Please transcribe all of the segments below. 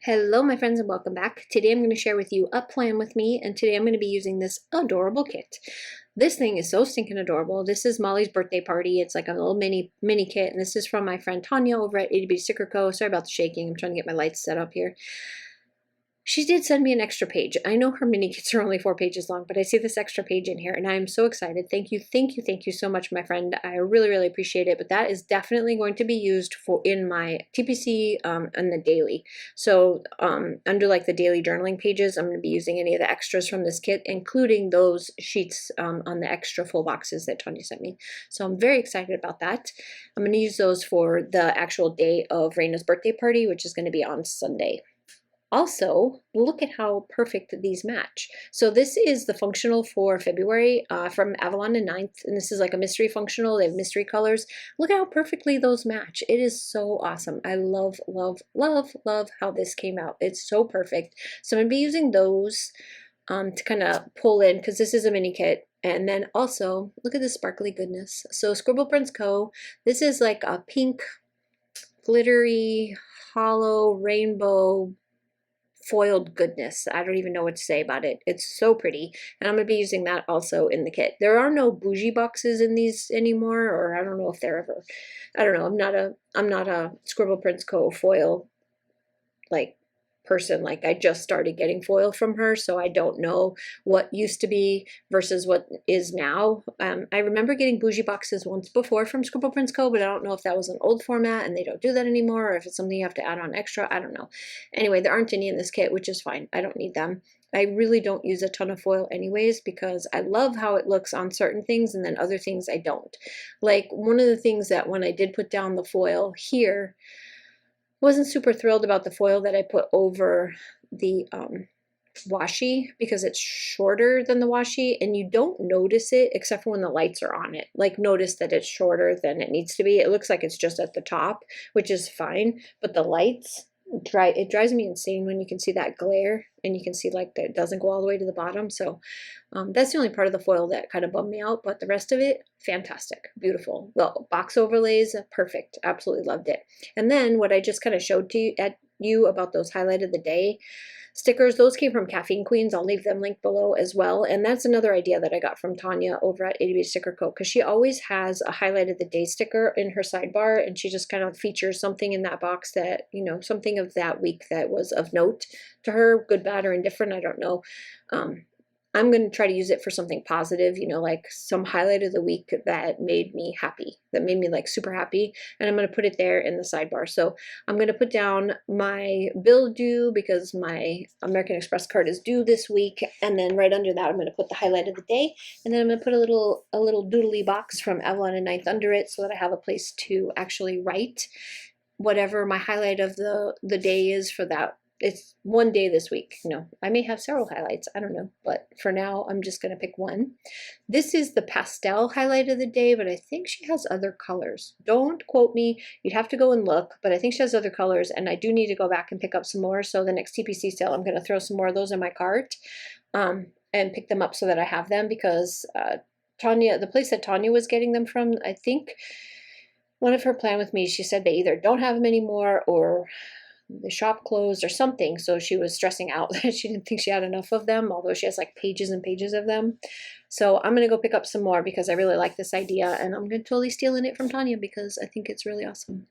Hello my friends and welcome back. Today I'm going to share with you a plan with me, and today I'm going to be using this adorable kit. This thing is so stinking adorable. This is Molly's birthday party. It's like a little mini kit, and this is from my friend Tanya over at Itty Bitty Sticker Co. Sorry about the shaking. I'm trying to get my lights set up here. She did send me an extra page. I know her mini kits are only 4 pages long, but I see this extra page in here and I am so excited. Thank you so much, my friend. I really appreciate it, but that is definitely going to be used for in my TPC and the daily. So under like the daily journaling pages, I'm going to be using any of the extras from this kit, including those sheets on the extra full boxes that Tanya sent me. So I'm very excited about that. I'm going to use those for the actual day of Raina's birthday party, which is going to be on Sunday. Also, look at how perfect these match. So this is the functional for February from Avalon and Ninth, and this is like a mystery functional. They have mystery colors. Look at how perfectly those match. It is so awesome. I love how this came out. It's so perfect. So I'm going to be using those to kind of pull in, because this is a mini kit. And then also, look at this sparkly goodness. So Scribble Prints Co. This is like a pink, glittery, hollow, rainbow, foiled goodness. I don't even know what to say about it. It's so pretty, and I'm going to be using that also in the kit. There are no bougie boxes in these anymore, or I don't know if they're ever, I don't know. I'm not a Scribble Prints Co. foil like person. Like, I just started getting foil from her, so I don't know what used to be versus what is now. I remember getting bougie boxes once before from Scribble Prints Co., but I don't know if that was an old format and they don't do that anymore, or if it's something you have to add on extra. I don't know. Anyway, there aren't any in this kit, which is fine. I don't need them. I really don't use a ton of foil anyways, because I love how it looks on certain things and then other things I don't. Like, one of the things that when I did put down the foil here, wasn't super thrilled about the foil that I put over the washi, because it's shorter than the washi and you don't notice it except for when the lights are on it. Like, notice that it's shorter than it needs to be. It looks like it's just at the top, which is fine, but the lights, it drives me insane when you can see that glare and you can see like that it doesn't go all the way to the bottom. So that's the only part of the foil that kind of bummed me out, but the rest of it, fantastic, beautiful. The box overlays, perfect, absolutely loved it. And then what I just kind of showed to you about those highlight of the day stickers, those came from Caffeine Queens. I'll leave them linked below as well. And that's another idea that I got from Tanya over at Itty Bitty Sticker Co., because she always has a highlight of the day sticker in her sidebar, and she just kind of features something in that box that, you know, something of that week that was of note to her, good, bad, or indifferent, I don't know. I'm going to try to use it for something positive, you know, like some highlight of the week that made me happy, that made me like super happy. And I'm going to put it there in the sidebar. So I'm going to put down my bill due, because my American Express card is due this week. And then right under that, I'm going to put the highlight of the day. And then I'm going to put a little doodly box from Avalon and Ninth under it, so that I have a place to actually write whatever my highlight of the day is for that. It's one day this week. No, I may have several highlights. I don't know. But for now, I'm just going to pick one. This is the pastel highlight of the day, but I think she has other colors. Don't quote me. You'd have to go and look. But I think she has other colors, and I do need to go back and pick up some more. So the next TPC sale, I'm going to throw some more of those in my cart and pick them up so that I have them, because Tanya, the place that Tanya was getting them from, I think one of her plan with me, she said they either don't have them anymore or the shop closed or something, so she was stressing out that she didn't think she had enough of them, although she has like pages and pages of them. So I'm going to go pick up some more, because I really like this idea, and I'm going to totally stealing it from Tanya because I think it's really awesome.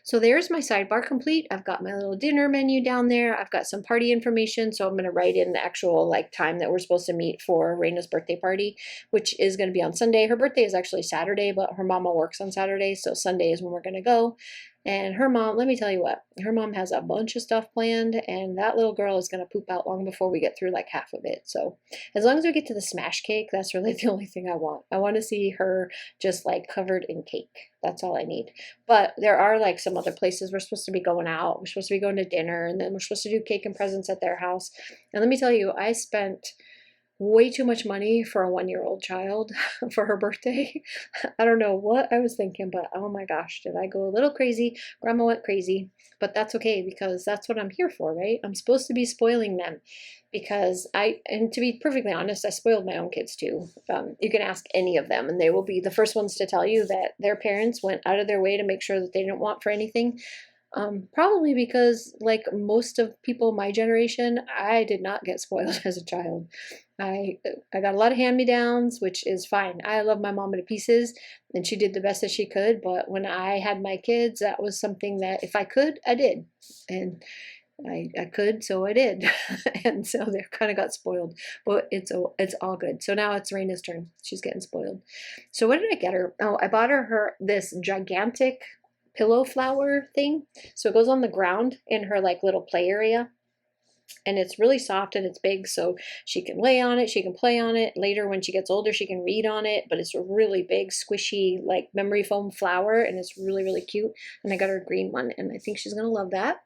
So there's my sidebar complete. I've got my little dinner menu down there. I've got some party information, so I'm going to write in the actual like time that we're supposed to meet for Raina's birthday party, which is going to be on Sunday. Her birthday is actually Saturday, but her mama works on Saturday, so Sunday is when we're going to go. And her mom, let me tell you what, her mom has a bunch of stuff planned, and that little girl is going to poop out long before we get through like half of it. So as long as we get to the smash cake, that's really the only thing I want. I want to see her just like covered in cake. That's all I need. But there are like some other places we're supposed to be going out. We're supposed to be going to dinner, and then we're supposed to do cake and presents at their house. And let me tell you, I spent way too much money for a 1-year-old child for her birthday. I don't know what I was thinking, but oh my gosh, did I go a little crazy? Grandma went crazy, but that's okay, because that's what I'm here for, right? I'm supposed to be spoiling them, because and to be perfectly honest, I spoiled my own kids too. You can ask any of them, and they will be the first ones to tell you that their parents went out of their way to make sure that they didn't want for anything. Probably because, like most of people my generation, I did not get spoiled as a child. I got a lot of hand-me-downs, which is fine. I love my mom to pieces, and she did the best that she could. But when I had my kids, that was something that if I could, I did, and I could, so I did, and so they kind of got spoiled. But it's all good. So now it's Raina's turn. She's getting spoiled. So what did I get her? Oh, I bought her this gigantic pillow flower thing. So it goes on the ground in her like little play area. And it's really soft and it's big, so she can lay on it, she can play on it. Later, when she gets older, she can read on it. But it's a really big, squishy, like memory foam flower, and it's really, really cute. And I got her a green one, and I think she's gonna love that.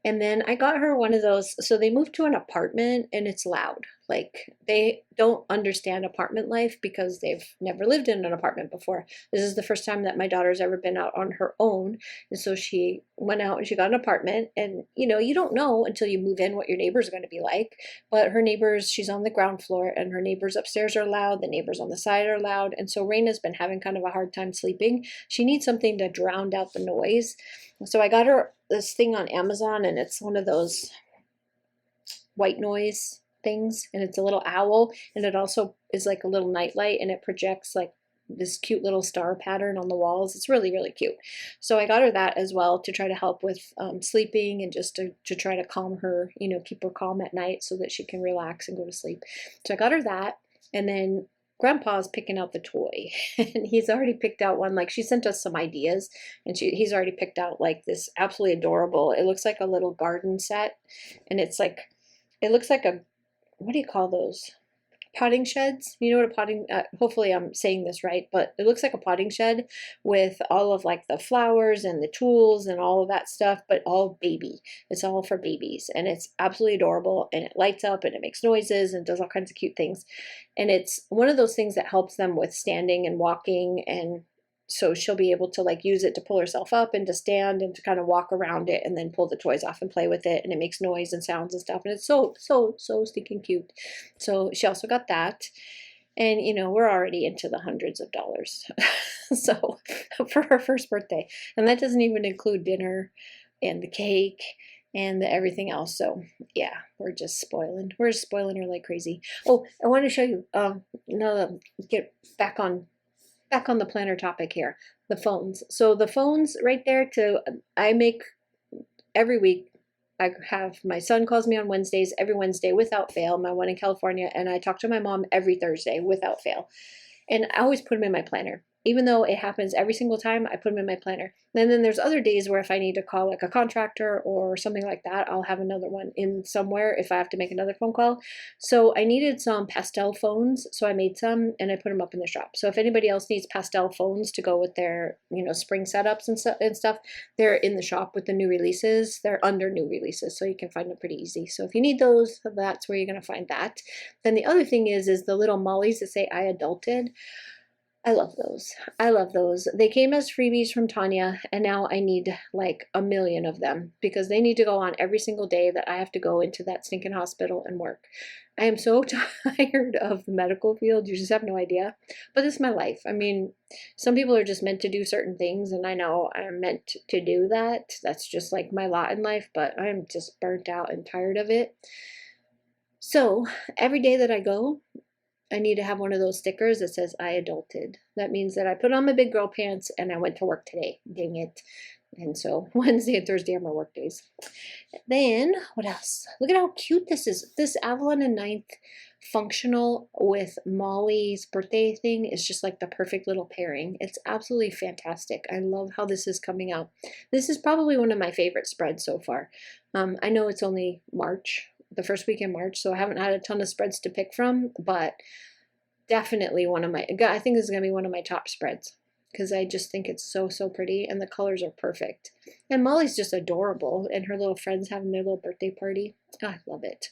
And then I got her one of those. So they moved to an apartment and it's loud. Like they don't understand apartment life because they've never lived in an apartment before. This is the first time that my daughter's ever been out on her own. And so she went out and she got an apartment. And you don't know until you move in what your neighbors are going to be like. But her neighbors, she's on the ground floor and her neighbors upstairs are loud. The neighbors on the side are loud. And so Raina's been having kind of a hard time sleeping. She needs something to drown out the noise. So I got her this thing on Amazon, and it's one of those white noise things, and it's a little owl, and it also is like a little nightlight, and it projects like this cute little star pattern on the walls. It's really, really cute. So I got her that as well to try to help with sleeping, and just to try to calm her, keep her calm at night so that she can relax and go to sleep. So I got her that, and then Grandpa's picking out the toy, and he's already picked out one. Like, she sent us some ideas, and he's already picked out like this absolutely adorable. It looks like a little garden set, and it looks like a, what do you call those? Potting sheds. You know what a potting, hopefully I'm saying this right, but it looks like a potting shed with all of like the flowers and the tools and all of that stuff, but all baby. It's all for babies, and it's absolutely adorable, and it lights up and it makes noises and does all kinds of cute things. And it's one of those things that helps them with standing and walking, and so she'll be able to like use it to pull herself up and to stand and to kind of walk around it and then pull the toys off and play with it, and it makes noise and sounds and stuff, and it's so stinking cute. So she also got that. And we're already into the hundreds of dollars so for her first birthday, and that doesn't even include dinner and the cake and everything else. So yeah, we're just spoiling her like crazy. Oh, I want to show you no, get back on the planner topic here, the phones. So the phones right there, I make every week. I have, my son calls me on Wednesdays, every Wednesday without fail, my one in California, and I talk to my mom every Thursday without fail. And I always put them in my planner. Even though it happens every single time, I put them in my planner. And then there's other days where if I need to call like a contractor or something like that, I'll have another one in somewhere if I have to make another phone call. So I needed some pastel phones, so I made some and I put them up in the shop. So if anybody else needs pastel phones to go with their, spring setups and stuff, they're in the shop with the new releases. They're under new releases, so you can find them pretty easy. So if you need those, that's where you're going to find that. Then the other thing is the little mollies that say I adulted. I love those. I love those. They came as freebies from Tanya, and now I need like a million of them because they need to go on every single day that I have to go into that stinking hospital and work. I am so tired of the medical field. You just have no idea. But this is my life. I mean, some people are just meant to do certain things, and I know I'm meant to do that. That's just like my lot in life, but I'm just burnt out and tired of it. So every day that I go, I need to have one of those stickers that says I adulted. That means that I put on my big girl pants and I went to work today. Dang it. And so Wednesday and Thursday are my work days. Then what else? Look at how cute this is. This Avalon and Ninth functional with Molly's birthday thing is just like the perfect little pairing. It's absolutely fantastic. I love how this is coming out. This is probably one of my favorite spreads so far. I know it's only March, the first week in March, so I haven't had a ton of spreads to pick from, but definitely I think this is going to be one of my top spreads because I just think it's so pretty and the colors are perfect. And Molly's just adorable, and her little friends having their little birthday party. Oh, I love it.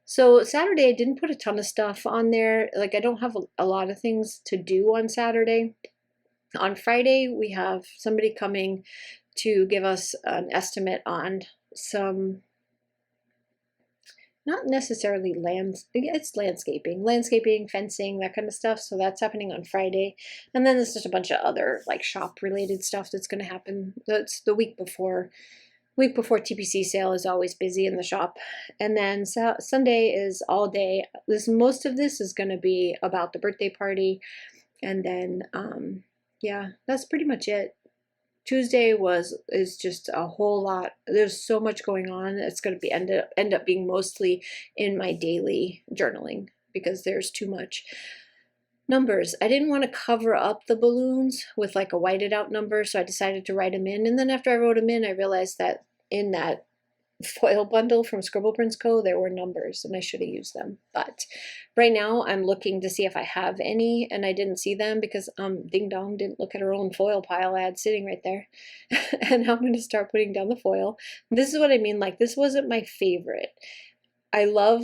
So Saturday, I didn't put a ton of stuff on there. Like, I don't have a lot of things to do on Saturday. On Friday, we have somebody coming to give us an estimate on some not necessarily it's landscaping, fencing, that kind of stuff. So that's happening on Friday. And then there's just a bunch of other like shop related stuff that's going to happen. That's the week before. Week before TPC sale is always busy in the shop. And then Sunday is all day. Most of this is going to be about the birthday party. And then, yeah, that's pretty much it. Tuesday is just a whole lot. There's so much going on. It's going to be end up being mostly in my daily journaling because there's too much. Numbers. I didn't want to cover up the balloons with like a whited out number, so I decided to write them in. And then after I wrote them in, I realized that in that foil bundle from Scribble Prints Co. there were numbers and I should have used them, but right now I'm looking to see if I have any, and I didn't see them because Ding Dong didn't look at her own foil pile I had sitting right there. And I'm going to start putting down the foil. This is what I mean, like this wasn't my favorite. I love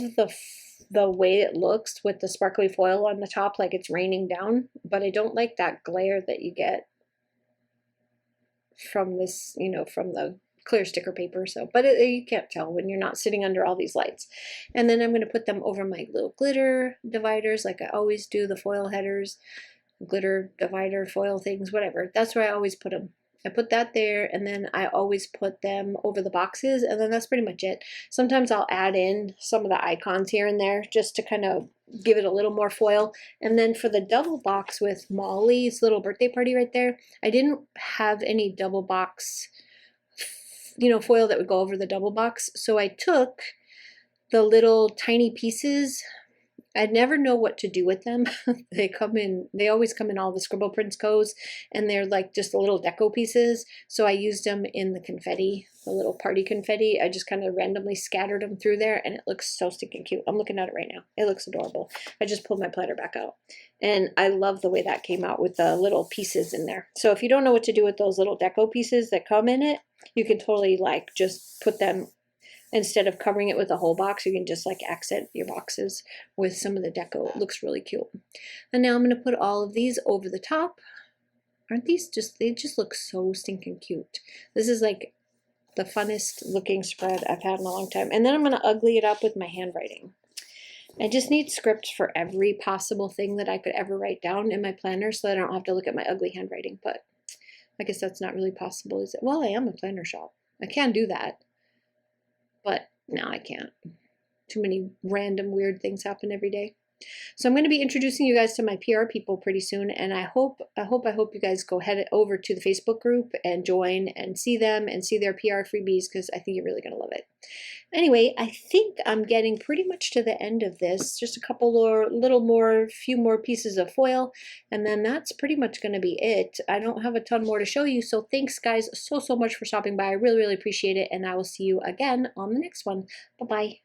the way it looks with the sparkly foil on the top like it's raining down, but I don't like that glare that you get from this, you know, from the clear sticker paper. So, but you can't tell when you're not sitting under all these lights. And then I'm going to put them over my little glitter dividers like I always do, the foil headers, glitter divider, foil things, whatever. That's where I always put them. I put that there, and then I always put them over the boxes, and then that's pretty much it. Sometimes I'll add in some of the icons here and there just to kind of give it a little more foil. And then for the double box with Molly's little birthday party right there, I didn't have any double box, you know, foil that would go over the double box. So I took the little tiny pieces. I'd never know what to do with them. They always come in all the Scribble Prints Co's, and they're like just the little deco pieces. So I used them in the confetti, the little party confetti. I just kind of randomly scattered them through there, and it looks so stinking cute. I'm looking at it right now. It looks adorable. I just pulled my planner back out, and I love the way that came out with the little pieces in there. So if you don't know what to do with those little deco pieces that come in it, you can totally like just put them, instead of covering it with a whole box, you can just like accent your boxes with some of the deco. It looks really cute. And now I'm going to put all of these over the top. Aren't these just, they just look so stinking cute. This is like the funnest looking spread I've had in a long time. And then I'm going to ugly it up with my handwriting. I just need scripts for every possible thing that I could ever write down in my planner so that I don't have to look at my ugly handwriting. But I guess that's not really possible, is it? Well, I am a planner shop. I can do that. But now I can't. Too many random weird things happen every day. So I'm going to be introducing you guys to my PR people pretty soon, and I hope you guys go head over to the Facebook group and join and see them and see their PR freebies, because I think you're really going to love it. Anyway, I think I'm getting pretty much to the end of this. Just a couple more, few more pieces of foil, and then that's pretty much going to be it. I don't have a ton more to show you, so thanks guys so much for stopping by. I really, really appreciate it, and I will see you again on the next one. Bye-bye.